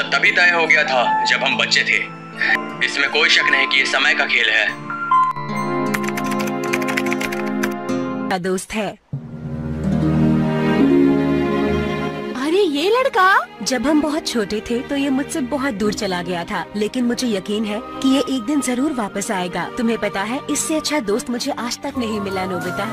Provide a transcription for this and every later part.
सब तभी तय हो गया था जब हम बच्चे थे। इसमें कोई शक नहीं कि ये समय का खेल है। दोस्त है। अरे ये लड़का, जब हम बहुत छोटे थे तो ये मुझसे बहुत दूर चला गया था, लेकिन मुझे यकीन है कि ये एक दिन जरूर वापस आएगा। तुम्हें पता है, इससे अच्छा दोस्त मुझे आज तक नहीं मिला नोबिता।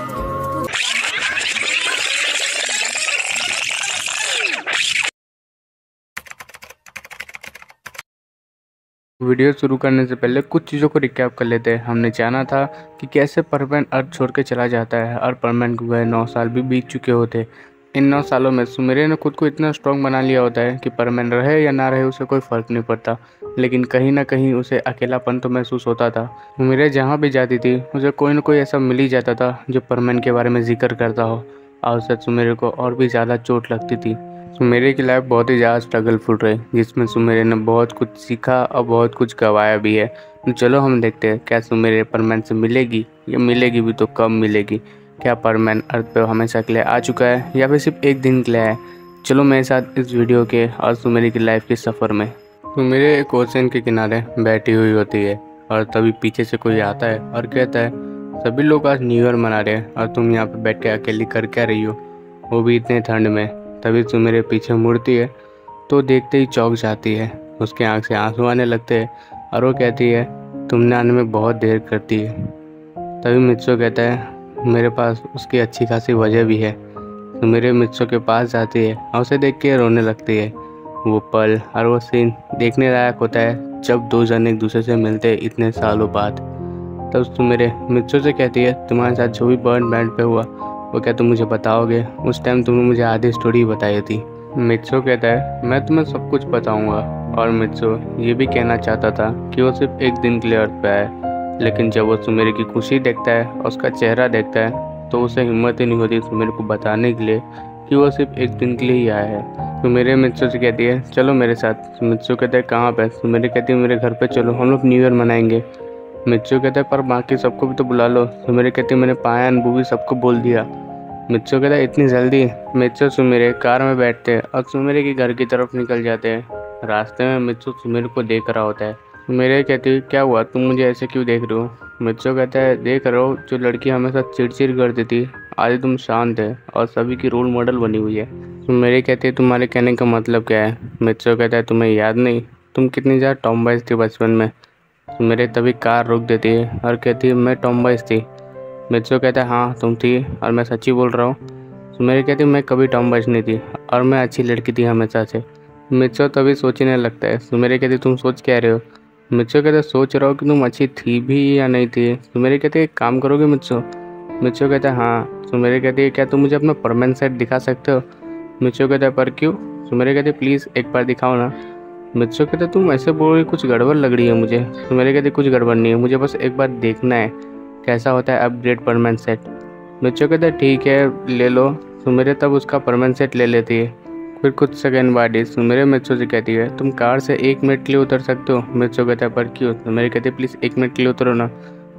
वीडियो शुरू करने से पहले कुछ चीज़ों को रिकैप कर लेते हैं। हमने जाना था कि कैसे परमैन अर्थ छोड़ के चला जाता है और परमैन को गए 9 साल भी बीत चुके होते। इन 9 सालों में सुमेरे ने खुद को इतना स्ट्रॉन्ग बना लिया होता है कि परमैन रहे या ना रहे उसे कोई फ़र्क नहीं पड़ता, लेकिन कहीं ना कहीं उसे अकेलापन तो महसूस होता था। सुमेरे जहाँ भी जाती थी उसे कोई ना कोई ऐसा मिल ही जाता था जो परमैन के बारे में जिक्र करता हो, और उससे सुमेरे को और भी ज़्यादा चोट लगती थी। सुमेरे की लाइफ बहुत ही ज़्यादा स्ट्रगलफुल रही, जिसमें सुमेरे ने बहुत कुछ सीखा और बहुत कुछ गंवाया भी है। तो चलो हम देखते हैं क्या सुमेरे परमैन से मिलेगी, या मिलेगी भी तो कब मिलेगी। क्या परमैन अर्थ पे हमेशा के लिए आ चुका है या फिर सिर्फ एक दिन के लिए है। चलो मेरे साथ इस वीडियो के और सुमेरे की लाइफ के सफ़र में। सुमेरे एक ओशन के किनारे बैठी हुई होती है और तभी पीछे से कोई आता है और कहता है, सभी लोग आज न्यू ईयर मना रहे हैं और तुम यहाँ पे बैठ के अकेली कर क्या रही हो, वो भी इतने ठंड में। तभी सुमेरे पीछे मुड़ती है तो देखते ही चौंक जाती है। उसके आँख से आंसू आने लगते हैं और वो कहती है, तुमने आने में बहुत देर करती है। तभी मित्सो कहता है, मेरे पास उसकी अच्छी खासी वजह भी है। सुमेरे मित्सो के पास जाती है और उसे देख के रोने लगती है। वो पल और वो सीन देखने लायक होता है जब दो जन एक दूसरे से मिलते हैं इतने सालों बाद। तब सुमेरे मित्सो से कहती है, तुम्हारे साथ जो भी बर्न बैंड पे हुआ वो क्या तुम मुझे बताओगे? उस टाइम तुमने मुझे आधी स्टोरी बताई थी। मित्सो कहता है, मैं तुम्हें सब कुछ बताऊंगा। और मित्सो ये भी कहना चाहता था कि वो सिर्फ एक दिन के लिए अर्थ पे आए, लेकिन जब वो सुमेरे की खुशी देखता है और उसका चेहरा देखता है तो उसे हिम्मत ही नहीं होती सुमेरे को बताने के लिए कि वो सिर्फ एक दिन के लिए ही आया है। सुमेरे मित्सो से कहती है, चलो मेरे साथ। मित्सो कहता है, कहाँ पे? सुमेरे कहती है, मेरे घर पे चलो, हम लोग न्यू ईयर मनाएंगे। मित्सो कहता है, पर बाकी सबको भी तो बुला लो। सुमेरे कहती है, मैंने पायन बूबी सबको बोल दिया। मित्सो कहता है, इतनी जल्दी? मित्सो सुमेरे कार में बैठते हैं और सुमेरे के घर की तरफ निकल जाते हैं। रास्ते में मित्सो सुमेरे को देख रहा होता है। सुमेरे कहती है, क्या हुआ, तुम मुझे ऐसे क्यों देख रहे हो? मित्सो कहता है, देख रहा हो, जो लड़की हमेशा चिड़चिड़ करती थी आज तुम शांत है और सभी की रोल मॉडल बनी हुई है। सुमेरे कहती है, तुम्हारे कहने का मतलब क्या है? मित्सो कहता है, तुम्हें याद नहीं तुम कितनी ज़्यादा टॉमबॉयज थी बचपन में? सुमेरे तभी कार रोक देती है और कहती है, मैं टॉमबॉयज थी? मित्सो कहता है, हाँ तुम थी और मैं सच्ची बोल रहा हूँ। सुमेरे कहती है, मैं कभी टॉमबॉयज नहीं थी और मैं अच्छी लड़की थी हमेशा से। मित्सो तभी सोचने लगता है। सुमेरे कहती है, तुम सोच क्या रहे हो? मित्सो कहता है, सोच रहा हो कि तुम अच्छी थी भी या नहीं थी। सुमेरे कहती है, काम करोगे मित्सो? मित्सो कहता है, हाँ। सुमेरे कहती है, क्या तुम मुझे अपना परमानेंट सेट दिखा सकते हो? मित्सो कहता है, पर क्यों? सुमेरे कहती है, प्लीज़ एक बार दिखाओ ना। मित्सो कहता है, तुम ऐसे बोल रही, कुछ गड़बड़ लग रही है मुझे। सुमेरे कहती है, कुछ गड़बड़ नहीं है, मुझे बस एक बार देखना है कैसा होता है अपग्रेड परमानेंट सेट। मित्सो कहता है, ठीक है ले लो। सुमेरे तब उसका परमानेंट सेट ले लेती है। फिर कुछ सेकंड बाद ही सुमेरे मित्सो से कहती है, तुम कार से 1 मिनट के लिए उतर सकते हो? मित्सो कहता है, पर क्यों? सुमेरे कहती है, प्लीज़ 1 मिनट के लिए उतरो ना।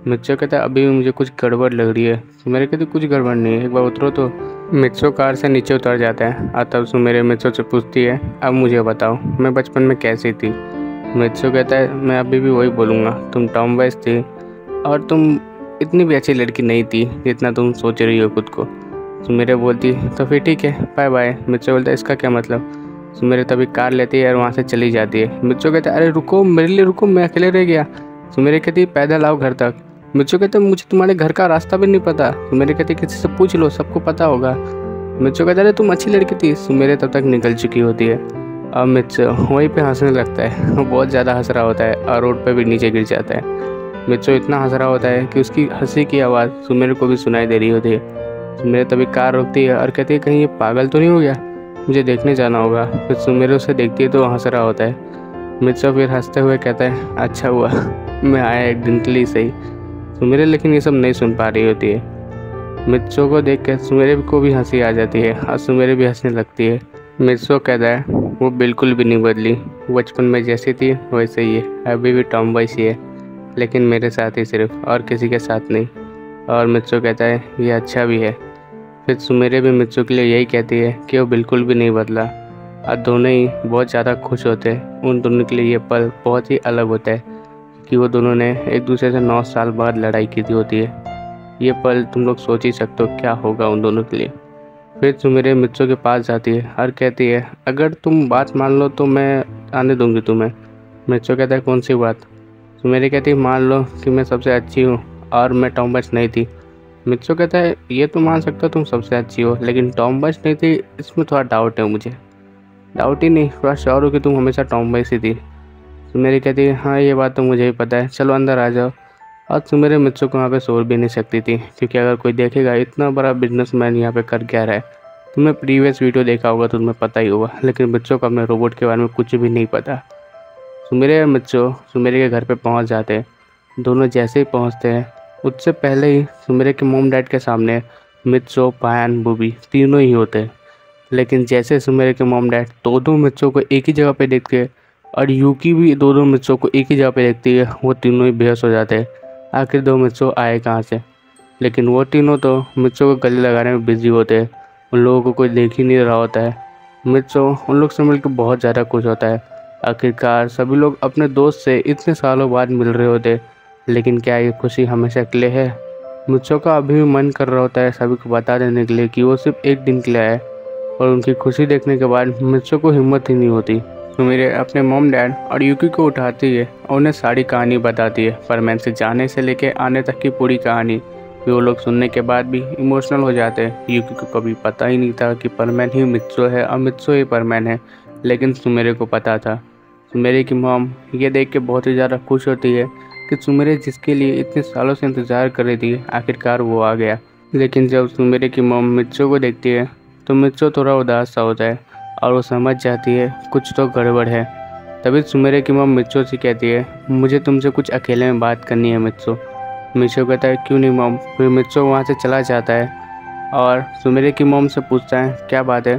मित्सो कहता है, अभी भी मुझे कुछ गड़बड़ लग रही है। सुमेरे कहती है, कुछ गड़बड़ नहीं है, एक बार उतरो तो। मित्सो कार से नीचे उतर जाता है और तब सुमेरे मित्सो से पूछती है, अब मुझे बताओ मैं बचपन में कैसी थी? मित्सो कहता है, मैं अभी भी वही बोलूँगा, तुम टॉमबॉयज थी और तुम इतनी भी अच्छी लड़की नहीं थी जितना तुम सोच रही हो खुद को। सुमेरे बोलती, तो फिर ठीक है, बाय बाय। मित्सो बोलता है, इसका क्या मतलब? सुमेरे तभी कार लेती है और वहाँ से चली जाती है। मित्सो कहता है, अरे रुको, मेरे लिए रुको, मैं अकेले रह गया। सुमेरे कहती है, पैदल आओ घर तक। मित्सो कहता है, मुझे तुम्हारे घर का रास्ता भी नहीं पता। सुमेरे कहती है, किसी से पूछ लो, सबको पता होगा। मित्सो कहता है, अरे तुम अच्छी लड़की थी। सुमेरे तब तक निकल चुकी होती है। अब मित्सो वहीं पे हंसने लगता है, वो बहुत ज़्यादा हंस रहा होता है और रोड पे भी नीचे गिर जाता है। मित्सो इतना हंस रहा होता है कि उसकी हंसी की आवाज़ सुमेरे को भी सुनाई दे रही होती है। सुमेरे तभी कार रोकती है और कहती है, कहीं ये पागल तो नहीं हो गया, मुझे देखने जाना होगा। फिर सुमेरे उसे देखती है तो हंस रहा होता है। मित्सो फिर हंसते हुए कहता है, अच्छा हुआ मैं आया एक दिन के लिए सही। सुमेरे लेकिन ये सब नहीं सुन पा रही होती है। मित्सो को देख कर सुमेरे को भी हंसी आ जाती है और सुमेरे भी हंसने लगती है। मित्सो कहता है, वो बिल्कुल भी नहीं बदली, बचपन में जैसी थी वैसे ही है, अभी भी टॉमबॉय सी है, लेकिन मेरे साथ ही सिर्फ, और किसी के साथ नहीं। और मित्सो कहता है, ये अच्छा भी है। फिर सुमेरे भी मित्सो के लिए यही कहती है कि वो बिल्कुल भी नहीं बदला और दोनों ही बहुत ज़्यादा खुश होते हैं। उन दोनों के लिए ये पल बहुत ही अलग होता है कि वो दोनों ने एक दूसरे से 9 साल बाद लड़ाई की थी होती है। ये पल तुम लोग सोच ही सकते हो क्या होगा उन दोनों के लिए। फिर सुमिरे मित्सो के पास जाती है और कहती है अगर तुम बात मान लो तो मैं आने दूंगी तुम्हें। मित्सो कहता है कौन सी बात। सुमिरे कहती है मान लो कि मैं सबसे अच्छी हूँ और मैं टॉमबच नहीं थी। मित्सो कहता है ये तो मान सकता हो तुम सबसे अच्छी हो, लेकिन टॉमबच नहीं थी इसमें थोड़ा डाउट है मुझे। डाउट ही नहीं, थोड़ा श्योर हो कि तुम हमेशा टॉमबच ही थी। सुमिरे कहती है हाँ ये बात तो मुझे ही पता है, चलो अंदर आ जाओ। और सुमिरे मित्सो को वहाँ पे सोच भी नहीं सकती थी, क्योंकि अगर कोई देखेगा इतना बड़ा बिजनेसमैन यहाँ पे कर क्या रहा है। तुमने प्रीवियस वीडियो देखा होगा तो तुम्हें पता ही होगा, लेकिन मित्सो को अपने रोबोट के बारे में कुछ भी नहीं पता। सुमिरे और मित्सो सुमिरे के घर पे पहुँच जाते हैं। दोनों जैसे ही पहुँचते हैं उससे पहले ही सुमिरे के मोम डैड के सामने मित्सो, पायन, बुबी तीनों ही होते हैं। लेकिन जैसे सुमिरे के मोम डैड दोनों मित्सो को एक ही जगह पे देखते हैं और यूकी भी दोनों मित्सो को एक ही जगह पे देखती है, वो तीनों ही बेहोश हो जाते हैं। आखिर दो मित्सो आए कहाँ से। लेकिन वो तीनों तो मित्सो को गले लगाने में बिजी होते हैं, उन लोगों को कोई देख ही नहीं रहा होता है। मित्सो उन लोग से मिलकर बहुत ज़्यादा खुश होता है। आखिरकार सभी लोग अपने दोस्त से इतने सालों बाद मिल रहे होते, लेकिन क्या ये खुशी हमेशा के लिए है। मित्सो का अभी भी मन कर रहा होता है सभी को बता देने के लिए कि वो सिर्फ एक दिन के लिए आए, और उनकी खुशी देखने के बाद मित्सो को हिम्मत ही नहीं होती। सुमिरे अपने मॉम डैड और यूकी को उठाती है और उन्हें सारी कहानी बताती है, परमैन से जाने से लेके आने तक की पूरी कहानी। फिर वो लोग सुनने के बाद भी इमोशनल हो जाते हैं। यूकी को कभी पता ही नहीं था कि परमैन ही मित्सो है और मित्सो ही परमैन है, लेकिन सुमिरे को पता था। सुमिरे की मॉम ये देख के बहुत ही ज़्यादा खुश होती है कि सुमिरे जिसके लिए इतने सालों से इंतज़ार कर रही थी आखिरकार वो आ गया। लेकिन जब सुमिरे की मॉम मित्सो को देखती है तो मित्सो थोड़ा उदास सा होता है और वो समझ जाती है कुछ तो गड़बड़ है। तभी सुमिरे की मॉम मित्सो से कहती है मुझे तुमसे कुछ अकेले में बात करनी है मित्सो। मित्सो कहता है क्यों नहीं मॉम। फिर मित्सो वहाँ से चला जाता है और सुमिरे की मॉम से पूछता है क्या बात है।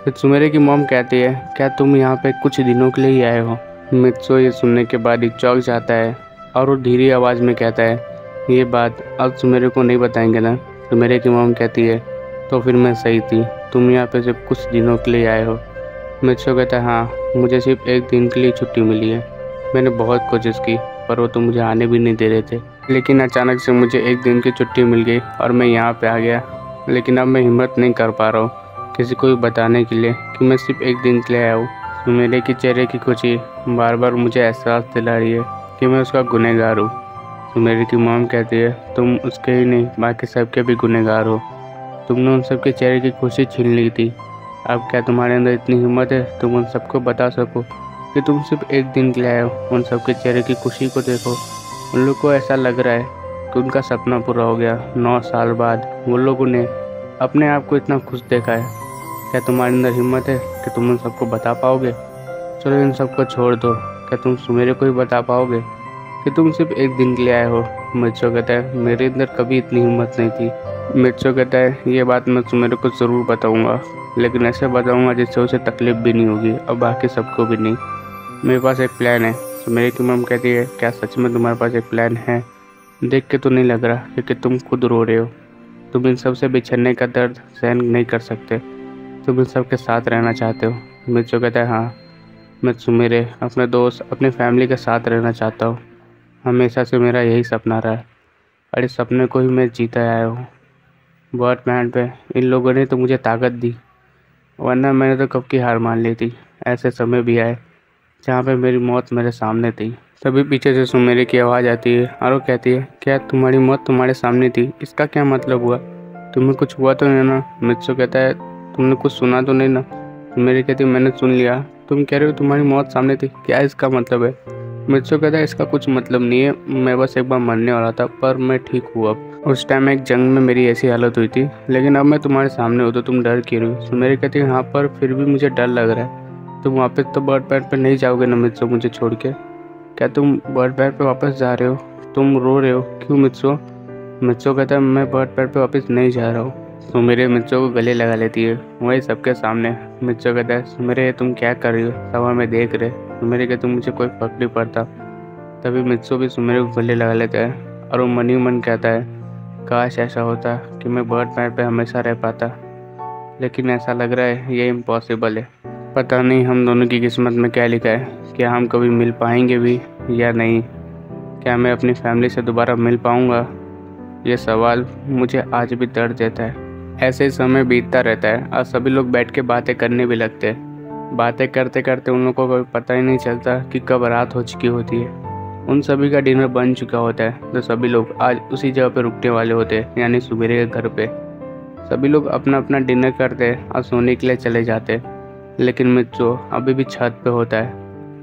फिर सुमिरे की मॉम कहती है क्या तुम यहाँ पे कुछ दिनों के लिए ही आए हो। मित्सो ये सुनने के बाद ही चौंक जाता है और वो धीरे आवाज़ में कहता है ये बात अब सुमिरे को नहीं बताएंगे ना। सुमिरे की मॉम कहती है तो फिर मैं सही थी, तुम यहाँ पे सिर्फ कुछ दिनों के लिए आए हो। मित्सो कहता है हाँ मुझे सिर्फ एक दिन के लिए छुट्टी मिली है। मैंने बहुत कोशिश की पर वो तो मुझे आने भी नहीं दे रहे थे, लेकिन अचानक से मुझे एक दिन की छुट्टी मिल गई और मैं यहाँ पे आ गया। लेकिन अब मैं हिम्मत नहीं कर पा रहा हूँ किसी को भी बताने के लिए कि मैं सिर्फ एक दिन के लिए आया हूँ। सुमिरे के चेहरे की खुशी बार बार मुझे एहसास दिला रही है कि मैं उसका गुनहगार हूँ। सुमिरे की मॉम कहती है तुम उसके ही नहीं बाकी सबके भी गुनहगार हो। तुमने उन सबके चेहरे की खुशी छीन ली थी। अब क्या तुम्हारे अंदर इतनी हिम्मत है तुम उन सबको बता सको कि तुम सिर्फ एक दिन के लिए आए हो। उन सबके चेहरे की खुशी को देखो, उन लोग को ऐसा लग रहा है कि उनका सपना पूरा हो गया। 9 साल बाद वो लोगों ने अपने आप को इतना खुश देखा है। क्या तुम्हारे अंदर हिम्मत है कि तुम उन सबको बता पाओगे। चलो इन सबको छोड़ दो, क्या तुम सुमेरे को ही बता पाओगे कि तुम सिर्फ एक दिन के लिए आए हो। मित्सो कहता है मेरे अंदर कभी इतनी हिम्मत नहीं थी। मित्सो कहता है ये बात मैं सुमेरे को ज़रूर बताऊंगा, लेकिन ऐसे बताऊंगा जिससे उसे तकलीफ भी नहीं होगी और बाकी सबको भी नहीं। मेरे पास एक प्लान है। सुमेरे की मम कहती है क्या सच में तुम्हारे पास एक प्लान है। देख के तो नहीं लग रहा क्योंकि तुम खुद रो रहे हो। तुम इन सब से बिछड़ने का दर्द सहन नहीं कर सकते, तुम इन सब के साथ रहना चाहते हो। मित्सो कहता है हाँ मैं सुमेरे अपने दोस्त अपनी फैमिली के साथ रहना चाहता हूँ। हमेशा से मेरा यही सपना रहा है और इस सपने को ही मैं जीता आया हूँ। बर्डमैन पे इन लोगों ने तो मुझे ताकत दी, वरना मैंने तो कब की हार मान ली थी। ऐसे समय भी आए जहाँ पे मेरी मौत मेरे सामने थी। तभी पीछे से सुमेरे की आवाज़ आती है और वो कहती है क्या तुम्हारी मौत तुम्हारे सामने थी, इसका क्या मतलब हुआ। तुम्हें कुछ हुआ तो नहीं ना। मित्सो कहता है तुमने कुछ सुना तो नहीं ना। सुमेरे कहती है मैंने सुन लिया। तुम कह रहे हो तुम्हारी मौत सामने थी, क्या इसका मतलब है। मित्सो कहता है इसका कुछ मतलब नहीं है, मैं बस एक बार मरने वाला था पर मैं ठीक हूँ अब। उस टाइम एक जंग में मेरी ऐसी हालत हुई थी, लेकिन अब मैं तुम्हारे सामने हूँ तो तुम डर क्यों रही हो। सुमेरे कहती है हाँ पर फिर भी मुझे डर लग रहा है। तुम वापस तो बर्डमैन पे नहीं जाओगे ना मित्सो मुझे छोड़ के। क्या तुम बर्डमैन पे वापस जा रहे हो। तुम रो रहे हो क्यों मित्सो। मित्सो कहता है मैं बर्डमैन पे वापस नहीं जा रहा हूँ। सुमेरे मित्सो को गले लगा लेती है वही सबके सामने। मित्सो कहता है सुमेरे तुम क्या कर रही हो, सब हमें देख रहे। सुमेरे कहते मुझे कोई फर्क नहीं पड़ता। तभी मित्सो भी सुमेरे को गले लगा लेता है और वो मन ही मन कहता है काश ऐसा होता कि मैं बर्डमैन पे हमेशा रह पाता, लेकिन ऐसा लग रहा है ये इम्पॉसिबल है। पता नहीं हम दोनों की किस्मत में क्या लिखा है, क्या हम कभी मिल पाएंगे भी या नहीं, क्या मैं अपनी फैमिली से दोबारा मिल पाऊंगा। ये सवाल मुझे आज भी दर्द देता है। ऐसे ही समय बीतता रहता है और सभी लोग बैठ के बातें करने भी लगते हैं। बातें करते करते उन लोगों को कभी पता ही नहीं चलता कि कब रात हो चुकी होती है। उन सभी का डिनर बन चुका होता है तो सभी लोग आज उसी जगह पे रुकने वाले होते हैं, यानी सुबेरे के घर पे। सभी लोग अपना अपना डिनर करते हैं और सोने के लिए चले जाते हैं। लेकिन मित्सो अभी भी छत पे होता है,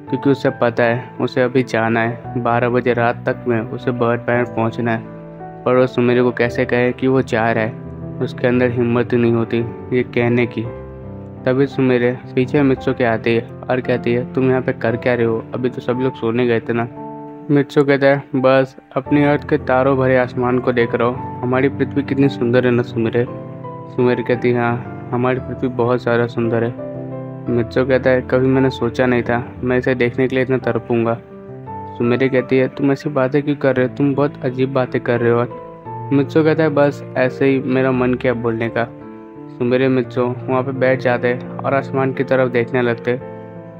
क्योंकि उसे पता है उसे अभी जाना है। 12 बजे रात तक में उसे बर्ड पैर पहुँचना है। पर वो सुमेरे को कैसे कहे कि वो जा रहा है, उसके अंदर हिम्मत ही नहीं होती ये कहने की। तभी सुमेरे पीछे मित्सो के आती है और कहती है, तुम यहाँ पे कर क्या रहे हो, अभी तो सभी लोग सोने गए थे ना। मित्सो कहता है, बस अपनी अर्थ के तारों भरे आसमान को देख रहा हूँ, हमारी पृथ्वी कितनी सुंदर है ना सुमेरे। सुमेरे कहती है, हाँ हमारी पृथ्वी बहुत ज़्यादा सुंदर है। मित्सो कहता है, कभी मैंने सोचा नहीं था मैं इसे देखने के लिए इतना तड़पूंगा। सुमेरे कहती है, तुम ऐसी बातें क्यों कर रहे हो, तुम बहुत अजीब बातें कर रहे हो। मित्सो कहता है, बस ऐसे ही मेरा मन किया बोलने का। सुमेरे मित्सो वहाँ पे बैठ जाते और आसमान की तरफ देखने लगते।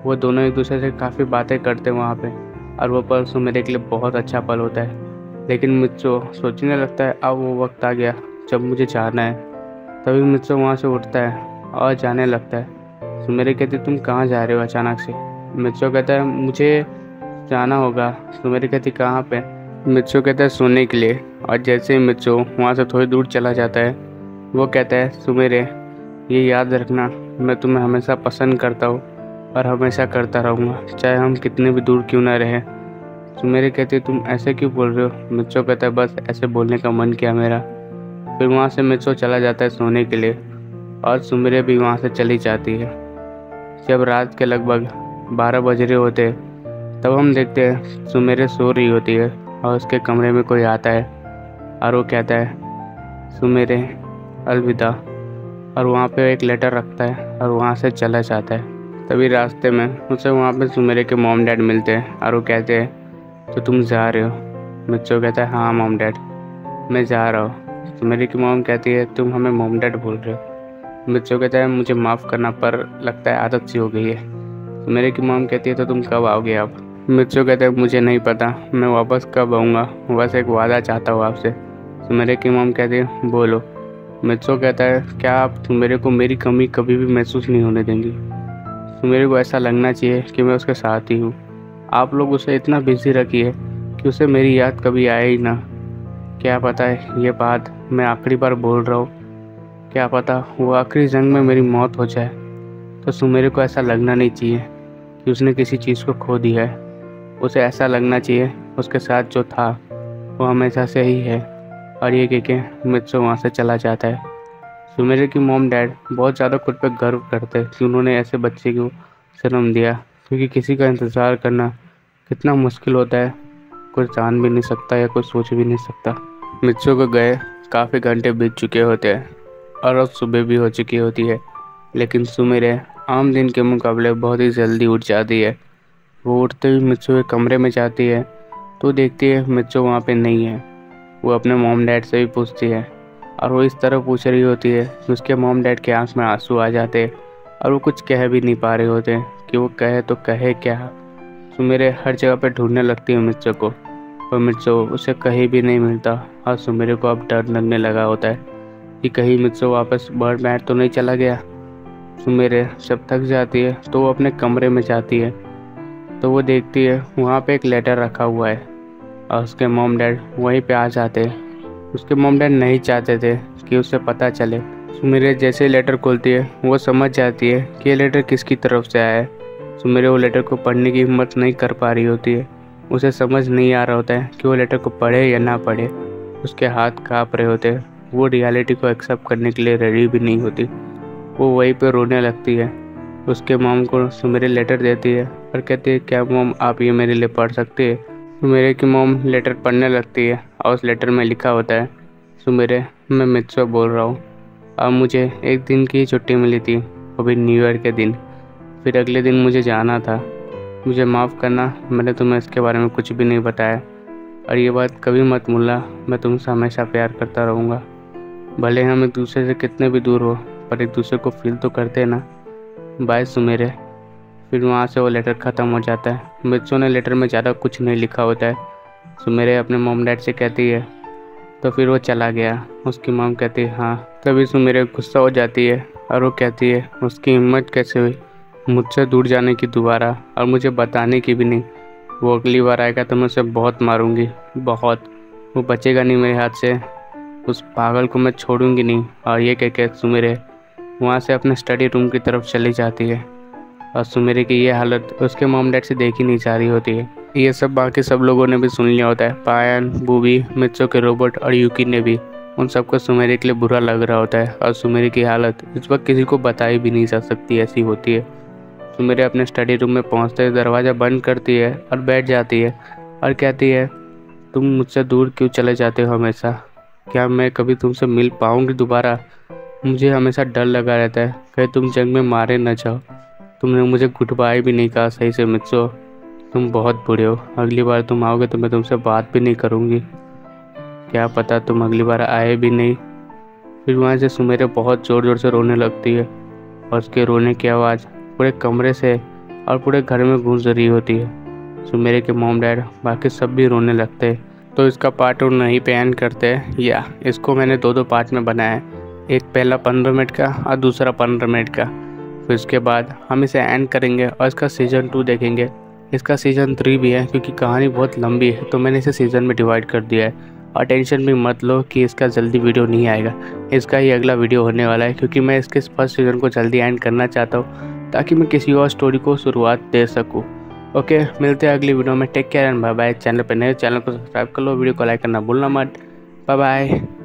वो दोनों एक दूसरे से काफ़ी बातें करते वहाँ पे, और वो पल सुमेरे के लिए बहुत अच्छा पल होता है। लेकिन मित्सो सोचने लगता है, अब वो वक्त आ गया जब मुझे जाना है। तभी मित्सो वहाँ से उठता है और जाने लगता है। सुमेरे कहती, तुम कहाँ जा रहे हो अचानक से। मित्सो कहता है, मुझे जाना होगा। सुमेरे कहती, कहाँ पे। मित्सो कहता है, सोने के लिए। और जैसे ही मित्सो वहाँ से थोड़ी दूर चला जाता है, वो कहता है, सुमेरे ये याद रखना, मैं तुम्हें हमेशा पसंद करता हूँ और हमेशा करता रहूँगा, चाहे हम कितने भी दूर क्यों ना रहें। सुमेरे कहती, तुम ऐसे क्यों बोल रहे हो। मित्सो कहता है, बस ऐसे बोलने का मन किया मेरा। फिर वहाँ से मित्सो चला जाता है सोने के लिए और सुमेरे भी वहाँ से चली जाती है। जब रात के लगभग 12 बज रहे होते तब हम देखते हैं सुमेरे सो रही होती है और उसके कमरे में कोई आता है और वो कहता है, सुमेरे अलविदा, और वहाँ पे एक लेटर रखता है और वहाँ से चला जाता है। तभी रास्ते में उसे वहाँ पे सुमेरे के मॉम डैड मिलते हैं और वो कहते हैं, तो तुम जा रहे हो। मित्सो कहता है, हाँ मॉम डैड मैं जा रहा हूँ। सुमेरे की मॉम कहती है, तुम हमें मॉम डैड बोल रहे हो। मित्सो कहता है, मुझे माफ़ करना, पर लगता है आदत सी हो गई है। सुमेरे की मॉम कहती है, तो तुम कब आओगे अब। मित्सो कहता है, मुझे नहीं पता मैं वापस कब आऊँगा, बस एक वादा चाहता हूँ आपसे। सुमेरे की मॉम कहती है, बोलो। मित्सो कहता है, क्या आप सुमेरे को मेरी कमी कभी भी महसूस नहीं होने देंगी। सुमेरे को ऐसा लगना चाहिए कि मैं उसके साथ ही हूँ। आप लोग उसे इतना बिजी रखिए कि उसे मेरी याद कभी आए ही ना। क्या पता है ये बात मैं आखिरी बार बोल रहा हूँ, क्या पता वो आखिरी जंग में मेरी मौत हो जाए, तो सुमेरे को ऐसा लगना नहीं चाहिए कि उसने किसी चीज़ को खो दिया है। उसे ऐसा लगना चाहिए उसके साथ जो था वो हमेशा से ही है। और ये कह के मित्सो वहाँ से चला जाता है। सुमेरे की मॉम डैड बहुत ज़्यादा खुद पे गर्व करते हैं कि उन्होंने ऐसे बच्चे को जन्म दिया, क्योंकि किसी का इंतज़ार करना कितना मुश्किल होता है कोई जान भी नहीं सकता या कोई सोच भी नहीं सकता। मित्सो को गए काफ़ी घंटे बीत चुके होते हैं और अब सुबह भी हो चुकी होती है, लेकिन सुमेरे आम दिन के मुकाबले बहुत ही जल्दी उठ जाती है। वो उठते ही मित्सो के कमरे में जाती है तो देखती है मित्सो वहाँ पे नहीं है। वो अपने मॉम डैड से भी पूछती है और वो इस तरह पूछ रही होती है कि उसके मॉम डैड के आंख में आंसू आ जाते और वो कुछ कह भी नहीं पा रहे होते कि वो कहे तो कहे क्या। सुमेरे हर जगह पे ढूंढने लगती है मित्सो को, पर मित्सो उसे कहीं भी नहीं मिलता और सुमेरे को अब डर लगने लगा होता है कि कहीं मित्सो वापस बर्ड मैट तो नहीं चला गया। सुमेरे जब थक जाती है तो वो अपने कमरे में जाती है तो वो देखती है वहाँ पे एक लेटर रखा हुआ है और उसके मॉम डैड वहीं पे आ जाते हैं। उसके मॉम डैड नहीं चाहते थे कि उसे पता चले। सुमेरे जैसे लेटर खोलती है वो समझ जाती है कि ये लेटर किसकी तरफ से आया है। सुमेरे वो लेटर को पढ़ने की हिम्मत नहीं कर पा रही होती है। उसे समझ नहीं आ रहा होता है कि वो लेटर को पढ़े या ना पढ़े। उसके हाथ काँप रहे होते हैं, वो रियलिटी को एक्सेप्ट करने के लिए रेडी भी नहीं होती। वो वहीं पे रोने लगती है। उसके मॉम को सुमेरे लेटर देती है और कहती है, क्या मॉम आप ये मेरे लिए पढ़ सकती है। सुमेरे की मॉम लेटर पढ़ने लगती है और उस लेटर में लिखा होता है, सुमेरे मैं मित्सो बोल रहा हूँ। अब मुझे एक दिन की छुट्टी मिली थी, वो भी न्यू ईयर के दिन। फिर अगले दिन मुझे जाना था। मुझे माफ़ करना, मैंने तुम्हें इसके बारे में कुछ भी नहीं बताया। और ये बात कभी मत भूलना, मैं तुमसे हमेशा प्यार करता रहूँगा। भले हम एक दूसरे से कितने भी दूर हो, पर एक दूसरे को फील तो करते हैं ना। बाय सुमेरे। फिर वहाँ से वो लेटर ख़त्म हो जाता है। मित्सो ने लेटर में ज़्यादा कुछ नहीं लिखा होता है। सुमेरे अपने मॉम डैड से कहती है तो फिर वो चला गया। उसकी मॉम कहती है हाँ। तभी सुमेरे गुस्सा हो जाती है और वो कहती है उसकी हिम्मत कैसे हुई मुझसे दूर जाने की दोबारा, और मुझे बताने की भी नहीं। वो अगली बार आएगा तो मैं उसे बहुत मारूंगी, बहुत। वो बचेगा नहीं मेरे हाथ से। उस पागल को मैं छोड़ूंगी नहीं। और ये कह के सुमेरे वहाँ से अपने स्टडी रूम की तरफ चली जाती है। और सुमेरे की ये हालत उसके मॉम डैड से देखी नहीं जा रही होती है। ये सब बाकी सब लोगों ने भी सुन लिया होता है। पायन, बूबी, मित्सो के रोबोट और यूकी ने भी। उन सबको सुमेरे के लिए बुरा लग रहा होता है और सुमेरे की हालत इस वक्त किसी को बताई भी नहीं जा सकती, ऐसी होती है। सुमेरे अपने स्टडी रूम में पहुंचते ही दरवाज़ा बंद करती है और बैठ जाती है और कहती है तुम मुझसे दूर क्यों चले जाते हो हमेशा? क्या मैं कभी तुमसे मिल पाऊंगी दोबारा? मुझे हमेशा डर लगा रहता है कहीं तुम जंग में मारे न जाओ। तुमने मुझे गुड बाय भी नहीं कहा सही से मित्सो। तुम बहुत बुरे हो। अगली बार तुम आओगे तो मैं तुमसे बात भी नहीं करूँगी। क्या पता तुम अगली बार आए भी नहीं। फिर वहाँ से सुमेरे बहुत ज़ोर ज़ोर से रोने लगती है और उसके रोने की आवाज़ पूरे कमरे से और पूरे घर में गूंज रही होती है। सुमेरे के मॉम डैड बाकी सब भी रोने लगते हैं। तो इसका पार्ट और नहीं पे एंड करते हैं। या इसको मैंने दो पार्ट में बनाया है, एक पहला 15 मिनट का और दूसरा 15 मिनट का। फिर उसके बाद हम इसे एंड करेंगे और इसका सीज़न 2 देखेंगे। इसका सीज़न 3 भी है क्योंकि कहानी बहुत लंबी है तो मैंने इसे सीज़न में डिवाइड कर दिया है। और टेंशन भी मत लो कि इसका जल्दी वीडियो नहीं आएगा, इसका ही अगला वीडियो होने वाला है क्योंकि मैं इसके फर्स्ट सीज़न को जल्दी एंड करना चाहता हूँ ताकि मैं किसी और स्टोरी को शुरुआत दे सकूँ। ओके, मिलते हैं अगली वीडियो में। Take care and bye bye. Channel पर नए चैनल को सब्सक्राइब कर लो, वीडियो को लाइक करना भूलना मत। Bye bye.